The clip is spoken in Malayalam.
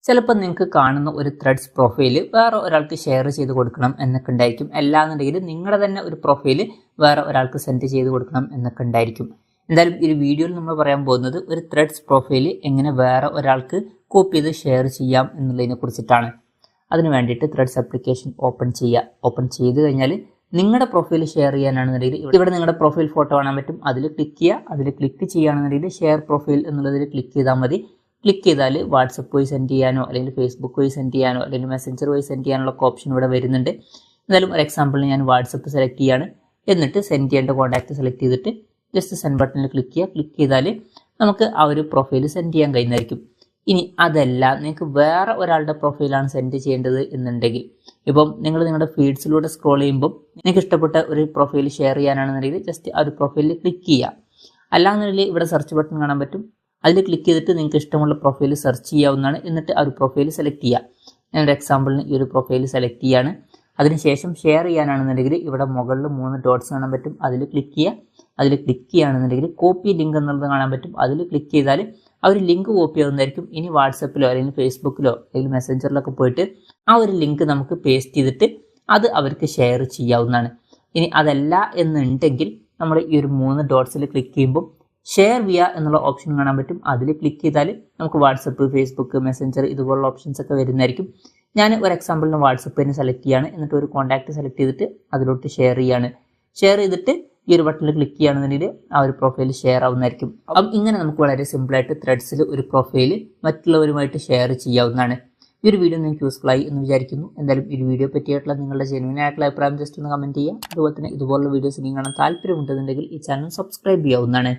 ചിലപ്പോൾ നിങ്ങൾക്ക് കാണുന്ന ഒരു ത്രെഡ്സ് പ്രൊഫൈൽ വേറെ ഒരാൾക്ക് ഷെയർ ചെയ്ത് കൊടുക്കണം എന്നൊക്കെ ഉണ്ടായിരിക്കും. അല്ലാന്നുണ്ടെങ്കിൽ നിങ്ങളുടെ തന്നെ ഒരു പ്രൊഫൈൽ വേറെ ഒരാൾക്ക് സെൻഡ് ചെയ്ത് കൊടുക്കണം എന്നൊക്കെ ഉണ്ടായിരിക്കും. എന്തായാലും ഈ വീഡിയോയിൽ നമ്മൾ പറയാൻ പോകുന്നത് ഒരു ത്രെഡ്സ് പ്രൊഫൈൽ എങ്ങനെ വേറെ ഒരാൾക്ക് കോപ്പി ചെയ്ത് ഷെയർ ചെയ്യാം എന്നുള്ളതിനെ കുറിച്ചിട്ടാണ്. അതിന് വേണ്ടിയിട്ട് ത്രെഡ്സ് ആപ്ലിക്കേഷൻ ഓപ്പൺ ചെയ്യുക. ഓപ്പൺ ചെയ്ത് കഴിഞ്ഞാൽ നിങ്ങളുടെ പ്രൊഫൈൽ ഷെയർ ചെയ്യാനാണെന്നുണ്ടെങ്കിൽ ഇവിടെ നിങ്ങളുടെ പ്രൊഫൈൽ ഫോട്ടോ കാണാൻ പറ്റും. അതിൽ ക്ലിക്ക് ചെയ്യുക. അതിൽ ക്ലിക്ക് ചെയ്യുകയാണെന്നുണ്ടെങ്കിൽ ഷെയർ പ്രൊഫൈൽ എന്നുള്ളതിൽ ക്ലിക്ക് ചെയ്താൽ മതി. ക്ലിക്ക് ചെയ്താൽ വാട്സപ്പ് വഴി സെൻഡ് ചെയ്യാനോ അല്ലെങ്കിൽ ഫേസ്ബുക്ക് വഴി സെൻഡ് ചെയ്യാനോ അല്ലെങ്കിൽ മെസ്സഞ്ചർ വഴി സെൻഡ് ചെയ്യാനുള്ള ഓപ്ഷൻ ഇവിടെ വരുന്നുണ്ട്. എന്തായാലും ഒരു എക്സാമ്പിളിന് ഞാൻ വാട്സപ്പ് സെലക്ട് ചെയ്യാണ്. എന്നിട്ട് സെൻഡ് ചെയ്യേണ്ട കോൺടാക്റ്റ് സെലക്ട് ചെയ്തിട്ട് ജസ്റ്റ് സെൻഡ് ബട്ടണിൽ ക്ലിക്ക് ചെയ്യുക. ക്ലിക്ക് ചെയ്താൽ നമുക്ക് ആ ഒരു പ്രൊഫൈൽ സെൻഡ് ചെയ്യാൻ കഴിയുന്നതായിരിക്കും. ഇനി അതല്ല നിങ്ങൾക്ക് വേറെ ഒരാളുടെ പ്രൊഫൈലാണ് സെൻഡ് ചെയ്യേണ്ടത് എന്നുണ്ടെങ്കിൽ, ഇപ്പം നിങ്ങൾ നിങ്ങളുടെ ഫീഡ്സിലൂടെ സ്ക്രോൾ ചെയ്യുമ്പോൾ നിങ്ങൾക്ക് ഇഷ്ടപ്പെട്ട ഒരു പ്രൊഫൈൽ ഷെയർ ചെയ്യാനാണെന്നുണ്ടെങ്കിൽ ജസ്റ്റ് ആ ഒരു പ്രൊഫൈലിൽ ക്ലിക്ക് ചെയ്യുക. അല്ലാന്നുണ്ടെങ്കിൽ ഇവിടെ സെർച്ച് ബട്ടൺ കാണാൻ പറ്റും. അതിൽ ക്ലിക്ക് ചെയ്തിട്ട് നിങ്ങൾക്ക് ഇഷ്ടമുള്ള പ്രൊഫൈൽ സെർച്ച് ചെയ്യാവുന്നതാണ്. എന്നിട്ട് ആ ഒരു പ്രൊഫൈൽ സെലക്ട് ചെയ്യുക. ഞാനൊരു എക്സാമ്പിളിന് ഈ ഒരു പ്രൊഫൈൽ സെലക്ട് ചെയ്യാണ്. അതിനുശേഷം ഷെയർ ചെയ്യാനാണെന്നുണ്ടെങ്കിൽ ഇവിടെ മുകളിൽ 3 ഡോട്ട്സ് കാണാൻ പറ്റും. അതിൽ ക്ലിക്ക് ചെയ്യുക. അതിൽ ക്ലിക്ക് ചെയ്യുകയാണെന്നുണ്ടെങ്കിൽ കോപ്പി ലിങ്ക് എന്നുള്ളത് കാണാൻ പറ്റും. അതിൽ ക്ലിക്ക് ചെയ്താൽ ആ ഒരു ലിങ്ക് കോപ്പി ആവുന്നതായിരിക്കും. ഇനി വാട്സപ്പിലോ അല്ലെങ്കിൽ ഫേസ്ബുക്കിലോ അല്ലെങ്കിൽ മെസ്സഞ്ചറിലൊക്കെ പോയിട്ട് ആ ഒരു ലിങ്ക് നമുക്ക് പേസ്റ്റ് ചെയ്തിട്ട് അത് അവർക്ക് ഷെയർ ചെയ്യാവുന്നതാണ്. ഇനി അതല്ല എന്നുണ്ടെങ്കിൽ നമ്മൾ ഈ ഒരു 3 ഡോട്ട്സിൽ ക്ലിക്ക് ചെയ്യുമ്പോൾ ഷെയർ വിയ എന്നുള്ള ഓപ്ഷൻ കാണാൻ പറ്റും. അതിൽ ക്ലിക്ക് ചെയ്താൽ നമുക്ക് വാട്സപ്പ്, ഫേസ്ബുക്ക്, മെസ്സഞ്ചർ ഇതുപോലുള്ള ഓപ്ഷൻസ് ഒക്കെ വരുന്നതായിരിക്കും. ഞാൻ ഒരു എക്സാമ്പിളിന് വാട്സപ്പ് തന്നെ സെലക്ട് ചെയ്യാണ്. എന്നിട്ട് ഒരു കോൺടാക്റ്റ് സെലക്ട് ചെയ്തിട്ട് അതിലോട്ട് ഷെയർ ചെയ്യാണ്. ഷെയർ ചെയ്തിട്ട് ഈ ഒരു ബട്ടണിൽ ക്ലിക്ക് ചെയ്യുകയാണെന്നുണ്ടെങ്കിൽ ആ ഒരു പ്രൊഫൈൽ ഷെയർ ആവുന്നതായിരിക്കും. അപ്പം ഇങ്ങനെ നമുക്ക് വളരെ സിമ്പിളായിട്ട് ത്രെഡ്സിൽ ഒരു പ്രൊഫൈൽ മറ്റുള്ളവരുമായിട്ട് ഷെയർ ചെയ്യാവുന്നതാണ്. ഈ ഒരു വീഡിയോ നിങ്ങൾക്ക് യൂസ്ഫുൾ ആയി എന്ന് വിചാരിക്കുന്നു. എന്തായാലും ഈ വീഡിയോ പറ്റിയിട്ടുള്ള നിങ്ങളുടെ ജെന്യൂൻ ആയിട്ടുള്ള അഭിപ്രായം ജസ്റ്റ് ഒന്ന് കമൻറ്റ് ചെയ്യുക. അതുപോലെ തന്നെ ഇതുപോലുള്ള വീഡിയോസ് നിങ്ങൾ കാണാൻ താല്പര്യമുണ്ടെന്നുണ്ടെങ്കിൽ ഈ ചാനൽ സബ്സ്ക്രൈബ് ചെയ്യാവുന്നതാണ്.